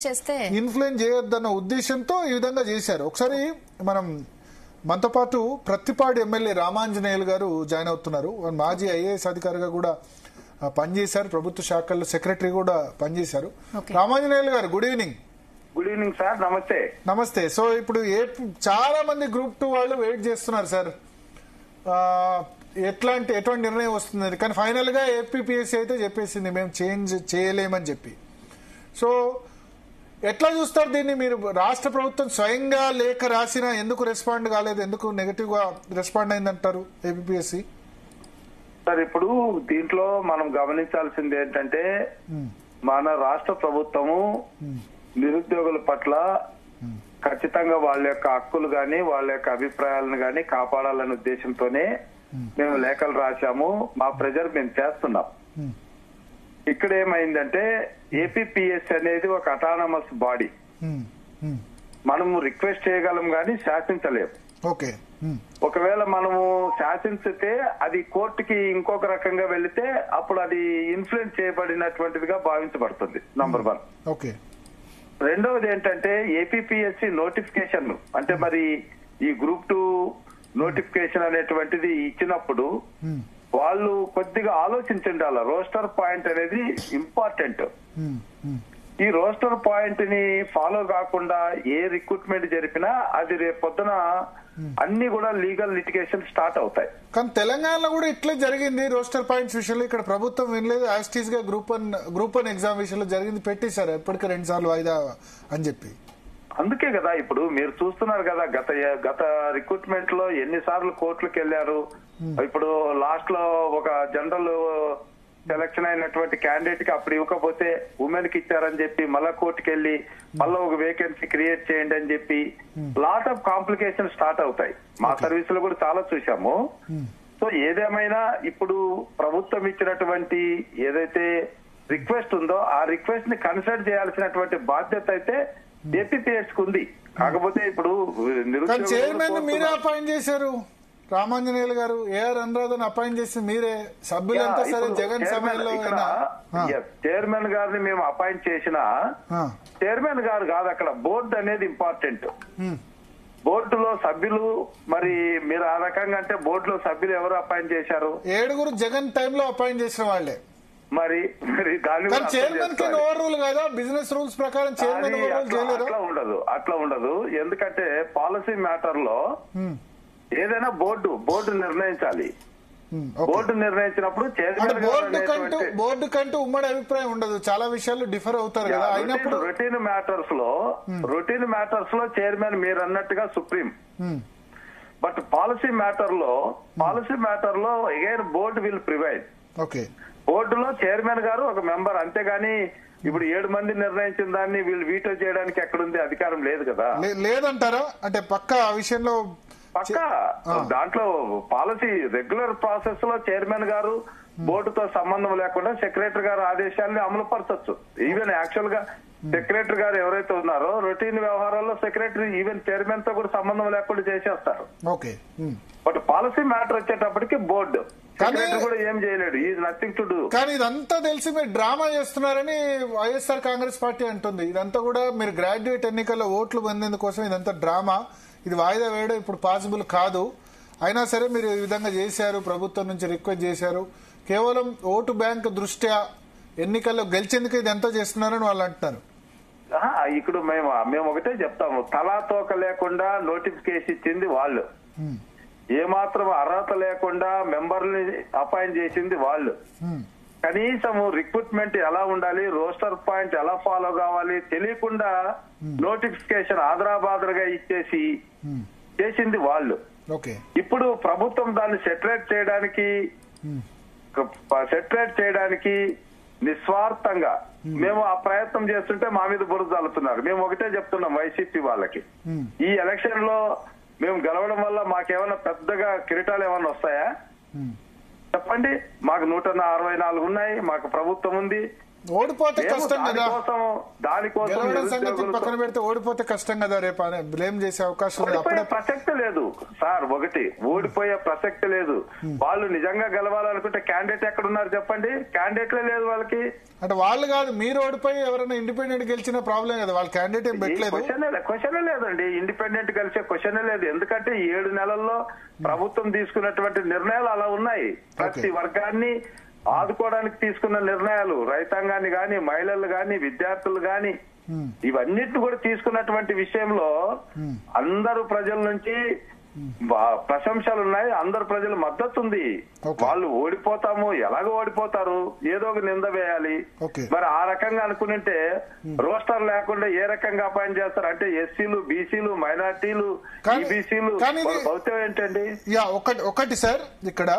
చేస్తే ఇన్ఫ్లుయెన్స్ చేయొద్దన్న ఉద్దేశంతో ఈ విధంగా చేశారు. ఒకసారి మనం మనతో పాటు ప్రత్తిపాడు ఎమ్మెల్యే రామాంజనేయులు గారు జాయిన్ అవుతున్నారు. మాజీ ఐఏఎస్ అధికారిగా కూడా పనిచేశారు, ప్రభుత్వ శాఖల్లో సెక్రటరీ కూడా పనిచేశారు. రామాంజనేయులు గారు good evening. Good evening sir. నమస్తే. నమస్తే. సో ఇప్పుడు చాలా మంది గ్రూప్ 2 వాళ్ళు వెయిట్ చేస్తున్నారు సార్, ఎటువంటి నిర్ణయం వస్తుంది. కానీ ఫైనల్ గా ఏపీపీఎస్సీ అయితే చెప్పేసింది మేము చేంజ్ చేయలేమని చెప్పి. సో ఎట్లా చూస్తారు దీన్ని మీరు? రాష్ట్ర ప్రభుత్వం స్వయంగా లేఖ రాసినా ఎందుకు రెస్పాండ్ కాలేదు, ఎందుకు నెగటివ్ గా రెస్పాండ్ అయిందంటారు ఏపీపీఎస్సీ? సార్ ఇప్పుడు దీంట్లో మనం గమనించాల్సింది ఏంటంటే మన రాష్ట్ర ప్రభుత్వము నిరుద్యోగుల పట్ల ఖచ్చితంగా వాళ్ళ యొక్క హక్కులు గాని వాళ్ళ యొక్క అభిప్రాయాలను గాని కాపాడాలనే ఉద్దేశంతోనే మేము లేఖలు రాశాము. మా ప్రెజర్ మేము చేస్తున్నాం. ఇక్కడ ఏమైందంటే ఏపీపీఎస్సీ అనేది ఒక అటానమస్ బాడీ. మనము రిక్వెస్ట్ చేయగలం గాని శాసించలేము. ఓకే. ఒకవేళ మనము శాసించితే అది కోర్టుకి ఇంకొక రకంగా వెళితే అప్పుడు అది ఇన్ఫ్లుయెన్స్ చేయబడినటువంటిదిగా భావించబడుతుంది. నంబర్ 1. ఓకే. రెండవది ఏంటంటే ఏపీపీఎస్సీ నోటిఫికేషన్ అంటే మరి ఈ గ్రూప్ 2 నోటిఫికేషన్ అనేటువంటిది ఇచ్చినప్పుడు వాళ్ళు కొద్దిగా ఆలోచించాల. రోస్టర్ పాయింట్ అనేది ఇంపార్టెంట్. ఈ రోస్టర్ పాయింట్ ని ఫాలో కాకుండా ఏ రిక్రూట్మెంట్ జరిపినా అది రేపు పొద్దున అన్ని కూడా లీగల్ లిటిగేషన్ స్టార్ట్ అవుతాయి. కానీ తెలంగాణలో కూడా ఇట్లే జరిగింది. రోస్టర్ పాయింట్స్ విషయంలో ఇక్కడ ప్రభుత్వం వినలేదు. యాస్టీస్ గా గ్రూప్ 1 ఎగ్జామ్ విషయంలో జరిగింది, పెట్టేశారు ఇప్పటికే 2 సార్లు వాయిదా అని చెప్పి. అందుకే కదా ఇప్పుడు మీరు చూస్తున్నారు కదా గత రిక్రూట్మెంట్ లో ఎన్నిసార్లు కోర్టులకు వెళ్లారు. ఇప్పుడు లాస్ట్ లో ఒక జనరల్ సెలక్షన్ అయినటువంటి క్యాండిడేట్ కి అప్పుడు ఇవ్వకపోతే ఉమెన్ కి ఇచ్చారని చెప్పి మళ్ళా కోర్టుకి వెళ్లి మళ్ళీ ఒక వేకెన్సీ క్రియేట్ చేయండి అని చెప్పి లాట్ ఆఫ్ కాంప్లికేషన్ స్టార్ట్ అవుతాయి. మా సర్వీస్ లో కూడా చాలా చూసాము. సో ఏదేమైనా ఇప్పుడు ప్రభుత్వం ఇచ్చినటువంటి ఏదైతే రిక్వెస్ట్ ఉందో ఆ రిక్వెస్ట్ ని కన్సిడర్ చేయాల్సినటువంటి బాధ్యత అయితే ఏపీపీఎస్సీ ఉంది. కాకపోతే ఇప్పుడు చైర్మన్ మీరే అపాయింట్ చేశారు రామాంజనేయులు గారు, ఏఆర్ అనురాధన్ అపాయింట్ చేసి మీరే, సభ్యులంతా సరే జగన్ సమయంలో చైర్మన్ గారిని మేము అపాయింట్ చేసిన చైర్మన్ గారు కాదు, అక్కడ బోర్డు అనేది ఇంపార్టెంట్. బోర్డులో సభ్యులు మరి మీరు ఆ రకంగా అంటే బోర్డులో సభ్యులు ఎవరు అపాయింట్ చేశారు? 7 జగన్ టైంలో అపాయింట్ చేసిన వాళ్ళే. మరి చైర్మన్ కి ఓవర్ రూల్ కదా, బిజినెస్ రూల్స్ ప్రకారం చైర్మన్ అట్లా ఉండదు. ఎందుకంటే పాలసీ మ్యాటర్ లో ఏదైనా బోర్డు నిర్ణయించాలి. బోర్డు నిర్ణయించినప్పుడు బోర్డు కంటూ ఉమ్మడి అభిప్రాయం ఉండదు, చాలా విషయాలు డిఫర్ అవుతారు కదా. అయినప్పుడు రొటీన్ మ్యాటర్స్ లో చైర్మన్ మీరు అన్నట్టుగా సుప్రీం. బట్ పాలసీ మ్యాటర్ లో అగైన్ బోర్డు విల్ ప్రివైడ్. ఓకే. బోర్డులో చైర్మన్ గారు ఒక మెంబర్, అంతేగాని ఇప్పుడు 7 మంది నిర్ణయించిన దాన్ని వీళ్ళు వీటో చేయడానికి ఎక్కడుంది? అధికారం లేదు కదా. లేదంటారా? అంటే పక్కా ఆ విషయంలో పక్కా దాంట్లో పాలసీ రెగ్యులర్ ప్రాసెస్ లో చైర్మన్ గారు బోర్డుతో సంబంధం లేకుండా సెక్రటరీ గారు ఆదేశాలని అమలు పరచొచ్చు. ఈవెన్ యాక్చువల్ గా సెక్రటరీ గారు ఎవరైతే ఉన్నారో రొటీన్ వ్యవహారాల్లో సెక్రటరీ ఈవెన్ చైర్మన్ తో కూడా సంబంధం లేకుండా చేసేస్తారు. ఓకే. బట్ పాలసీ మ్యాటర్ వచ్చేటప్పటికి బోర్డు కూడా ఏం చేయలేడు. Is nothing to do. కానీ ఇదంతా తెలిసి మీరు డ్రామా చేస్తున్నారని వైఎస్ఆర్ కాంగ్రెస్ పార్టీ అంటుంది. ఇదంతా కూడా మీరు గ్రాడ్యుయేట్ ఎన్నికల్లో ఓట్లు పొందేందుకోసం ఇదంతా డ్రామా, ఇది వాయిదా వేయడం ఇప్పుడు పాసిబుల్ కాదు. అయినా సరే మీరు ఈ విధంగా చేశారు, ప్రభుత్వం నుంచి రిక్వెస్ట్ చేశారు, కేవలం ఓటు బ్యాంక్ దృష్ట్యా ఎన్నికల్లో గెలిచేందుకు ఇదంతా చేస్తున్నారని వాళ్ళు అంటున్నారు. ఇక్కడ మేము ఒకటే చెప్తాము, తలాతోక లేకుండా నోటిఫికేషన్ ఇచ్చింది వాళ్ళు, ఏమాత్రం అర్హత లేకుండా మెంబర్ని అపాయింట్ చేసింది వాళ్ళు. కనీసము రిక్రూట్మెంట్ ఎలా ఉండాలి, రోస్టర్ పాయింట్ ఎలా ఫాలో కావాలి తెలియకుండా నోటిఫికేషన్ ఆదరాబాదరగా ఇచ్చేసి చేసింది వాళ్ళు. ఇప్పుడు ప్రభుత్వం దాన్ని సెటరేట్ చేయడానికి నిస్వార్థంగా మేము ఆ ప్రయత్నం చేస్తుంటే మా మీద బురద చల్లుతున్నారు. మేము ఒకటే చెప్తున్నాం వైసీపీ వాళ్ళకి, ఈ ఎలక్షన్ లో మేము గెలవడం వల్ల మాకేమైనా పెద్దగా కిరీటాలు ఏమైనా వస్తాయా చెప్పండి? మాకు 164 ఉన్నాయి, మాకు ప్రభుత్వం ఉంది, ఓడిపోతే కష్టం కదా, దానికోసం గెలవడం సంగతి పక్కన పెడితే ఓడిపోతే కష్టం కదా, రేపు బ్లేమ్ చేసే అవకాశం లేదు. ఓడిపోయే ప్రసక్తి లేదు సార్, ఒకటి ఓడిపోయే ప్రసక్తి లేదు. వాళ్ళు నిజంగా గెలవాలనుకుంటే క్యాండిడేట్ ఎక్కడున్నారు చెప్పండి, క్యాండిడేట్లే లేదు వాళ్ళకి. అంటే వాళ్ళు కాదు, మీరు ఓడిపోయి ఎవరైనా ఇండిపెండెంట్ గెలిచిన ప్రాబ్లం కదా, వాళ్ళ క్యాండిడేట్ ఏం పెట్టలేదు. క్వశ్చనే లేదండి, ఇండిపెండెంట్ కలిసే క్వశ్చనే లేదు. ఎందుకంటే 7 నెలల్లో ప్రభుత్వం తీసుకున్నటువంటి నిర్ణయాలు అలా ఉన్నాయి. ప్రతి వర్గాన్ని ఆదుకోవడానికి తీసుకున్న నిర్ణయాలు, రైతాంగాన్ని గాని, మహిళలు గాని, విద్యార్థులు గాని, ఇవన్నిటిని కూడా తీసుకున్నటువంటి విషయంలో అందరు ప్రజల నుంచి ప్రశంసలు ఉన్నాయి, అందరు ప్రజల మద్దతు ఉంది. వాళ్ళు ఓడిపోతాము, ఎలాగో ఓడిపోతారు, ఏదో ఒక నింద వేయాలి. మరి ఆ రకంగా అనుకుంటే రోస్టర్ లేకుండా ఏ రకంగా అపాయింట్ చేస్తారు? అంటే ఎస్సీలు, బీసీలు, మైనార్టీలు, ఈబీసీలు భౌత్యం ఏంటండి? ఒకటి సార్, ఇక్కడ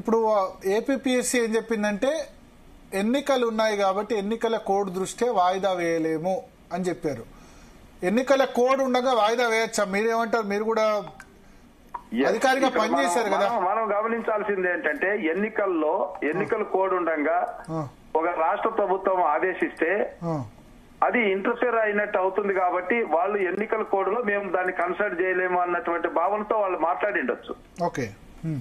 ఇప్పుడు ఏపీపీఎస్సీ ఏం చెప్పిందంటే ఎన్నికలు ఉన్నాయి కాబట్టి ఎన్నికల కోడ్ దృష్ట్యా వాయిదా వేయలేము అని చెప్పారు. ఎన్నికల కోడ్ ఉండగా వాయిదా వేయచ్చా? మీరేమంటారు? మీరు కూడా అధికారిగా పనిచేశారు కదా. మనం గమనించాల్సింది ఏంటంటే ఎన్నికల కోడ్ ఉండగా ఒక రాష్ట్ర ప్రభుత్వం ఆదేశిస్తే అది ఇంటర్ఫియర్ అయినట్టు అవుతుంది కాబట్టి వాళ్ళు ఎన్నికల కోడ్ లో మేము దాన్ని కన్సల్ట్ చేయలేము అన్నటువంటి భావనతో వాళ్ళు మాట్లాడిండొచ్చు. ఓకే,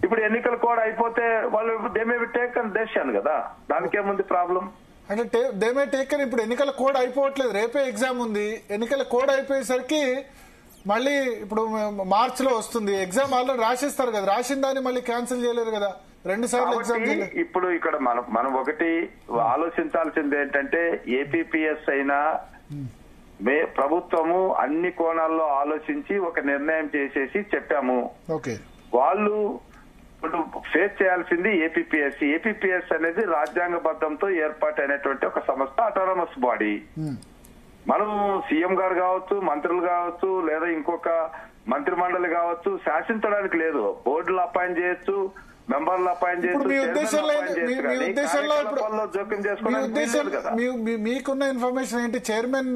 ఇప్పుడు ఎన్నికల కోడ్ అయిపోతే వాళ్ళు they may be taken decision కదా, దానికేముంది ప్రాబ్లం? అంటే దే మే టేకన్. ఇప్పుడు ఎన్నికల కోడ్ అయిపోవట్లేదు, రేపే ఎగ్జామ్ ఉంది. ఎన్నికల కోడ్ అయిపోయేసరికి మళ్ళీ ఇప్పుడు మార్చ్ లో వస్తుంది ఎగ్జామ్, ఆల్రెడీ రాసిస్తారు కదా, రాసిన దాన్ని మళ్ళీ క్యాన్సిల్ చేయలేరు కదా, 2 సార్లు ఎగ్జామ్. ఇప్పుడు ఇక్కడ మనం ఒకటి ఆలోచించాల్సింది ఏంటంటే ఏపీపీఎస్ అయినా ప్రభుత్వము అన్ని కోణాల్లో ఆలోచించి ఒక నిర్ణయం చేసేసి చెప్పాము. ఓకే, వాళ్ళు ఇప్పుడు ఫేస్ చేయాల్సింది ఏపీపీఎస్సీ. ఏపీపీఎస్ అనేది రాజ్యాంగబద్ధంతో ఏర్పాటైనటువంటి ఒక సంస్థ, అటానమస్ బాడీ. మనం సీఎం గారు కావచ్చు, మంత్రులు కావచ్చు, లేదా ఇంకొక మంత్రి మండలి కావచ్చు, శాసించడానికి లేదు. బోర్డులు అపాయింట్ చేయొచ్చు, మెంబర్లు అపాయింట్ చేయొచ్చు, జోక్యం చేసుకోవడానికి. మీకున్న ఇన్ఫర్మేషన్ ఏంటి? చైర్మన్